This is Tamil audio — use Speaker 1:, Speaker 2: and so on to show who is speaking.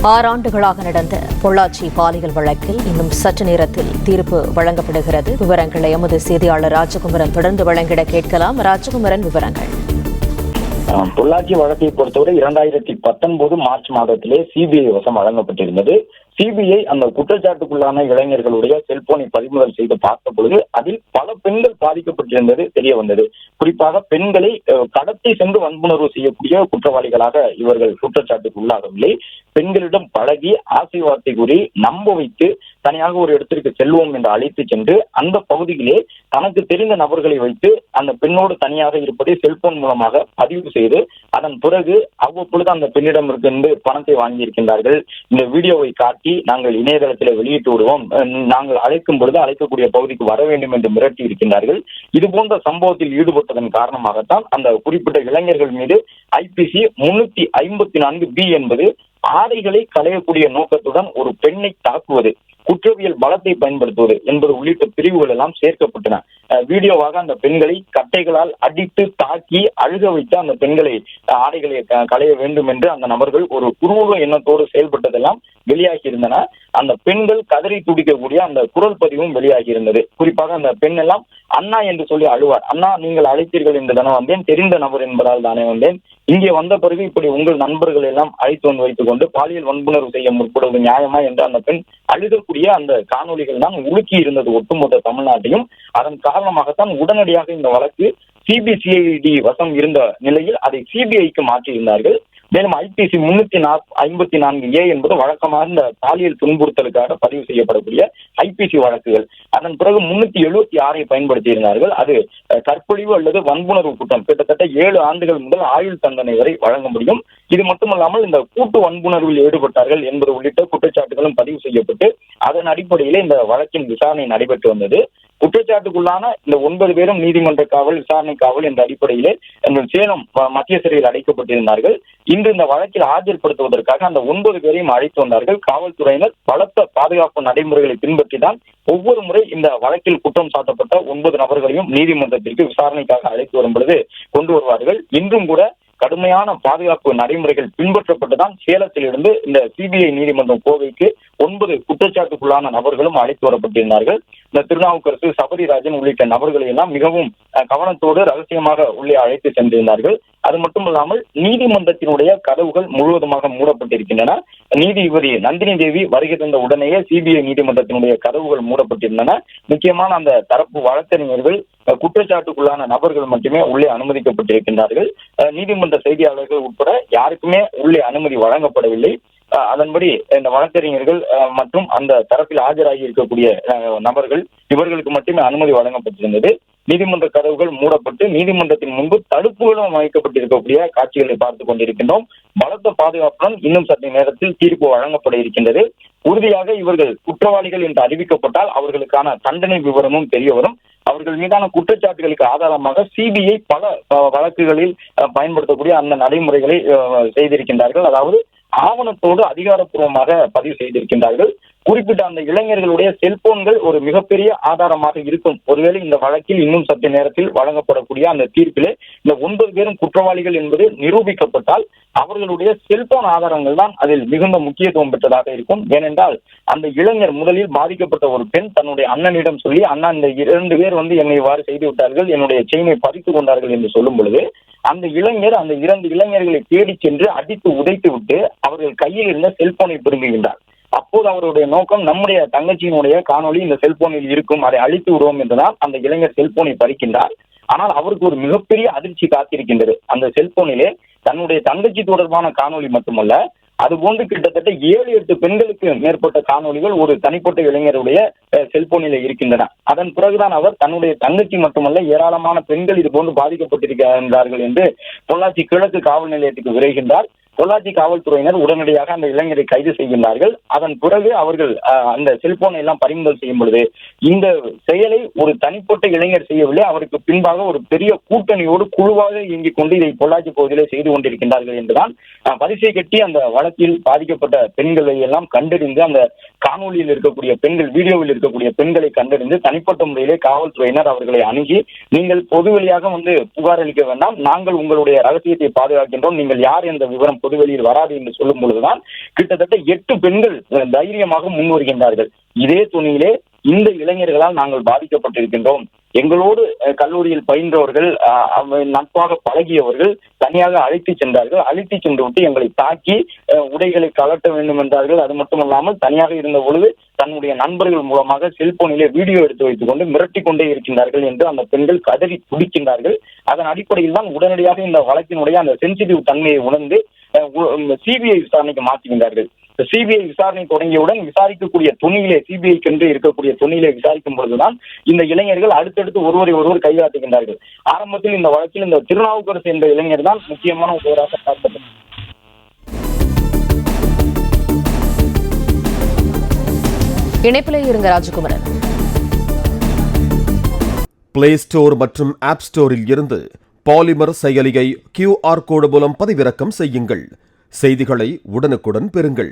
Speaker 1: 6 ஆண்டுகளாக நடந்த பொள்ளாச்சி பாலியல் வழக்கில் இன்னும் சற்று நேரத்தில் தீர்ப்பு வழங்கப்படுகிறது. விவரங்களை எமது செய்தியாளர் ராஜகுமரன் தொடர்ந்து வழங்கிட கேட்கலாம். ராஜகுமரன், விவரங்கள்.
Speaker 2: பொள்ளாச்சி வழக்கை பொறுத்தவரை 2019 மார்ச் மாதத்திலே சிபிஐ வசம் வழங்கப்பட்டிருந்தது. சிபிஐ அந்த குற்றச்சாட்டுக்குள்ளான இளைஞர்களுடைய செல்போனை பறிமுதல் செய்து பார்த்த பொழுது அதில் பல பெண்கள் பாதிக்கப்பட்டிருந்தது தெரிய வந்தது. குறிப்பாக பெண்களை கடத்தி சென்று வன்புணர்வு செய்யக்கூடிய குற்றவாளிகளாக இவர்கள் குற்றச்சாட்டுக்கு உள்ளாகவில்லை. பெண்களிடம் பழகி ஆசை வார்த்தை கூறி நம்ப வைத்து தனியாக ஒரு இடத்திற்கு செல்வோம் என்று அழைத்து சென்று அந்த பகுதியிலே தனக்கு தெரிந்த நபர்களை வைத்து அந்த பெண்ணோடு தனியாக இருப்பதை செல்போன் மூலமாக பதிவு செய்து அதன் பிறகு அவ்வப்பொழுது அந்த பெண்ணிடம் இருந்து பணத்தை வாங்கியிருக்கின்றார்கள். இந்த வீடியோவை காட்டி நாங்கள் இணையதளத்தில் வெளியிட்டு விடுவோம், நாங்கள் அழைக்கும் பொழுது அழைக்கக்கூடிய பகுதிக்கு வர வேண்டும் என்று மிரட்டி இருக்கின்றார்கள். இது போன்ற சம்பவத்தில் ஈடுபட்டதன் காரணமாகத்தான் அந்த குறிப்பிட்ட இளைஞர்கள் மீது ஐபிசி 354B என்பது ஆடைகளை களையக்கூடிய நோக்கத்துடன் ஒரு பெண்ணை தாக்குவது, குற்றவியல் பலத்தை பயன்படுத்துவது என்பது உள்ளிட்ட பிரிவுகள் எல்லாம் சேர்க்கப்பட்டன. வீடியோவாக அந்த பெண்களை கட்டைகளால் அடித்து தாக்கி அழுக வைத்து அந்த பெண்களை ஆடைகளை களைய வேண்டும் என்று அந்த நபர்கள் ஒரு குரூர எண்ணத்தோடு செயல்பட்டதெல்லாம் வெளியாகி இருந்தன. அந்த பெண்கள் கதறி துடிக்கக்கூடிய அந்த குரல் பதிவும் வெளியாகி இருந்தது. குறிப்பாக அந்த பெண் எல்லாம் அண்ணா என்று சொல்லி அழுவார். அண்ணா, நீங்கள் அழைத்தீர்கள் என்று தானே வந்தேன், தெரிந்த நபர் என்பதால் தானே வந்தேன். இங்கே வந்த பிறகு இப்படி உங்கள் நண்பர்கள் எல்லாம் அழைத்து வந்து வைத்துக் கொண்டு பாலியல் வன்புணர்வு செய்ய முற்படுவது நியாயமா என்று அந்த பெண் அழுகக்கூடிய அந்த காணொலிகள் தான் உலுக்கி இருந்தது ஒட்டுமொத்த தமிழ்நாட்டையும். அதன் காரணமாகத்தான் உடனடியாக இந்த வழக்கு சிபிசிஐடி வசம் இருந்த நிலையில் அதை சிபிஐக்கு மாற்றியிருந்தார்கள். மேலும் ஐபிசி 354A என்பது வழக்கமாக இந்த பாலியல் துன்புறுத்தலுக்காக பதிவு செய்யப்படக்கூடிய ஐபிசி வழக்குகள். அதன் பிறகு 376 பயன்படுத்தியிருந்தார்கள். அது கற்பழிவு அல்லது வன்புணர்வு குற்றம் கிட்டத்தட்ட 7 ஆண்டுகள் முதல் ஆயுள் தண்டனை வரை வழங்க முடியும். இது மட்டுமல்லாமல் இந்த கூட்டு வன்புணர்வில் ஈடுபட்டார்கள் என்பது உள்ளிட்ட குற்றச்சாட்டுகளும் பதிவு செய்யப்பட்டு அதன் அடிப்படையிலே இந்த வழக்கின் விசாரணை நடைபெற்று வந்தது. குற்றச்சாட்டுக்குள்ளான இந்த 9 பேரும் நீதிமன்ற காவல், விசாரணை காவல் என்ற அடிப்படையிலே சேலம் மத்திய சிறையில் அடைக்கப்பட்டிருந்தார்கள். இன்று இந்த வழக்கில் ஆஜர்படுத்துவதற்காக அந்த 9 பேரையும் அழைத்து வந்தார்கள். காவல்துறையினர் பலத்த பாதுகாப்பு நடைமுறைகளை பின்பற்றிதான் ஒவ்வொரு முறை இந்த வழக்கில் குற்றம் சாட்டப்பட்ட 9 நபர்களையும் நீதிமன்றத்திற்கு விசாரணைக்காக அழைத்து வரும் பொழுது கொண்டு வருவார்கள். இன்றும் கூட கடுமையான பாதுகாப்பு நடைமுறைகள் பின்பற்றப்பட்டுதான் சேலத்திலிருந்து இந்த சிபிஐ நீதிமன்றம் கோவைக்கு 9 குற்றச்சாட்டுக்குள்ளான நபர்களும் அழைத்து வரப்பட்டிருந்தார்கள். இந்த திருநாவுக்கரசு, சபரிராஜன் உள்ளிட்ட நபர்களை எல்லாம் மிகவும் கவனத்தோடு ரகசியமாக உள்ளே அழைத்து சென்றிருந்தார்கள். அது மட்டுமல்லாமல் நீதிமன்றத்தினுடைய கதவுகள் முழுவதுமாக மூடப்பட்டிருக்கின்றன. நீதிபதி நந்தினி தேவி வருகை தந்த உடனேயே சிபிஐ நீதிமன்றத்தினுடைய கதவுகள் மூடப்பட்டிருந்தன. முக்கியமான அந்த தரப்பு வழக்கறிஞர்கள், குற்றச்சாட்டுக்குள்ளான நபர்கள் மட்டுமே உள்ளே அனுமதிக்கப்பட்டிருக்கின்றார்கள். நீதிமன்ற செய்தியாளர்கள் உட்பட யாருக்குமே உள்ளே அனுமதி வழங்கப்படவில்லை. அதன்படி இந்த வழக்கறிஞர்கள் மற்றும் அந்த தரப்பில் ஆஜராகி இருக்கக்கூடிய நபர்கள் இவர்களுக்கு மட்டுமே அனுமதி வழங்கப்பட்டிருந்தது. நீதிமன்ற கதவுகள் மூடப்பட்டு நீதிமன்றத்தின் முன்பு தடுப்புகளும் அமைக்கப்பட்டிருக்கக்கூடிய காட்சிகளை பார்த்துக் கொண்டிருக்கின்றோம். பலத்த பாதுகாப்புடன் இன்னும் சற்று நேரத்தில் தீர்ப்பு வழங்கப்பட இருக்கின்றது. உறுதியாக இவர்கள் குற்றவாளிகள் என்று அறிவிக்கப்பட்டால் அவர்களுக்கான தண்டனை விவரமும் தெரிய வரும். அவர்கள் மீதான குற்றச்சாட்டுகளுக்கு ஆதாரமாக சிபிஐ பல வழக்குகளில் பயன்படுத்தக்கூடிய அந்த நடைமுறைகளை செய்திருக்கின்றார்கள். அதாவது ஆவணத்தோடு அதிகாரப்பூர்வமாக பதிவு செய்திருக்கின்றார்கள். குறிப்பிட்ட அந்த இளைஞர்களுடைய செல்போன்கள் ஒரு மிகப்பெரிய ஆதாரமாக இருக்கும். ஒருவேளை இந்த வழக்கில் இன்னும் சற்று நேரத்தில் வழங்கப்படக்கூடிய அந்த தீர்ப்பிலே இந்த 9 பேரும் குற்றவாளிகள் என்பது நிரூபிக்கப்பட்டால் அவர்களுடைய செல்போன் ஆதாரங்கள் தான் அதில் மிகுந்த முக்கியத்துவம் பெற்றதாக இருக்கும். ஏனென்றால் அந்த இளைஞர் முதலில் பாதிக்கப்பட்ட ஒரு பெண் தன்னுடைய அண்ணனிடம் சொல்லி, அண்ணா, இந்த 2 பேர் என்னை இவ்வாறு செய்து விட்டார்கள், என்னுடைய செயினை பறித்து கொண்டார்கள் என்று சொல்லும் பொழுது அந்த இளைஞர் அந்த 2 இளைஞர்களை தேடி சென்று அடித்து உதைத்து விட்டு அவர்கள் கையில் இருந்த செல்போனை பிடுங்குகின்றார். அப்போது அவருடைய நோக்கம், நம்முடைய தங்கச்சியினுடைய காணொலி இந்த செல்போனில் இருக்கும், அதை அழித்து விடுவோம் என்றுதான் அந்த இளைஞர் செல்போனை பறிக்கின்றார். ஆனால் அவருக்கு ஒரு மிகப்பெரிய அதிர்ச்சி காத்திருக்கின்றது. அந்த செல்போனிலே தன்னுடைய தங்கச்சி தொடர்பான காணொலி மட்டுமல்ல, அதுபோன்று கிட்டத்தட்ட 7-8 பெண்களுக்கு மேற்பட்ட காணொலிகள் ஒரு தனிப்பட்ட இளைஞருடைய செல்போனில் இருக்கின்றன. அதன் பிறகுதான் அவர் தன்னுடைய தங்கச்சி மட்டுமல்ல ஏராளமான பெண்கள் இது போன்று பாதிக்கப்பட்டிருக்கின்றார்கள் என்று பொள்ளாச்சி கிழக்கு காவல் நிலையத்துக்கு விரைகின்றார். பொள்ளாச்சி காவல்துறையினர் உடனடியாக அந்த இளைஞரை கைது செய்கின்றார்கள். அதன் பிறகு அவர்கள் அந்த செல்போனை எல்லாம் பறிமுதல் செய்யும் பொழுது இந்த செயலை ஒரு தனிப்பட்ட இளைஞர் செய்யவில்லை, அவருக்கு பின்பாக ஒரு பெரிய கூட்டணியோடு குழுவாக இயங்கிக் கொண்டு இதை பொள்ளாச்சி பகுதியிலே செய்து கொண்டிருக்கின்றார்கள் என்றுதான் வரிசை கட்டி அந்த வழக்கில் பாதிக்கப்பட்ட பெண்களை எல்லாம் கண்டறிந்து அந்த காணொலியில் இருக்கக்கூடிய பெண்கள், வீடியோவில் இருக்கக்கூடிய பெண்களை கண்டறிந்து தனிப்பட்ட முறையிலே காவல்துறையினர் அவர்களை அணுகி, நீங்கள் பொது வழியாக புகார் அளிக்க வேண்டாம், நாங்கள் உங்களுடைய ரகசியத்தை பாதுகாக்கின்றோம், நீங்கள் யார் என்ற விவரம் பொதுவெளியில் வராது என்று சொல்லும் பொழுதுதான் கிட்டத்தட்ட 8 பெண்கள் தைரியமாக முன் வருகின்றார்கள். இதே துணியிலே இந்த இளைஞர்களால் நாங்கள் பாதிக்கப்பட்டிருக்கின்றோம், எங்களோடு கல்லூரியில் பயின்றவர்கள், நட்பாக பழகியவர்கள் தனியாக அழைத்து சென்றார்கள், அழைத்து சென்று விட்டு எங்களை தாக்கி உடைகளை கலட்ட வேண்டும் என்றார்கள். அது மட்டுமல்லாமல் தனியாக இருந்த பொழுது தன்னுடைய நண்பர்கள் மூலமாக செல்போனிலே வீடியோ எடுத்து வைத்துக் கொண்டு மிரட்டி கொண்டே இருக்கின்றார்கள் என்று அந்த பெண்கள் கதறி துடிக்கின்றார்கள். அதன் அடிப்படையில் தான் உடனடியாக இந்த வழக்கினுடைய அந்த சென்சிட்டிவ் தன்மையை உணர்ந்து சிபிஐ விசாரணைக்கு மாற்றுகின்றார்கள். சிபிஐ விசாரணை தொடங்கியவுடன் விசாரிக்கக்கூடிய துணியிலே, சிபிஐக்கு என்று இருக்கக்கூடிய துணியிலே விசாரிக்கும் பொழுதுதான் இந்த இளைஞர்கள் அடுத்தடுத்து ஒருவரை ஒருவர் கைகாட்டுகின்றார்கள். ஆரம்பத்தில் இந்த வழக்கில் இந்த திருநாவுக்கரசு என்ற இளைஞர் தான் முக்கியமான ஒருவராக பார்க்கப்பட்டார்.
Speaker 1: இணைப்பிலே இருங்க ராஜகுமரன்.
Speaker 3: பிளே ஸ்டோர் மற்றும் ஆப் ஸ்டோரில் இருந்து பாலிமர் செயலியை QR கோடு மூலம் பதிவிறக்கம் செய்யுங்கள். செய்திகளை உடனுக்குடன் பெறுங்கள்.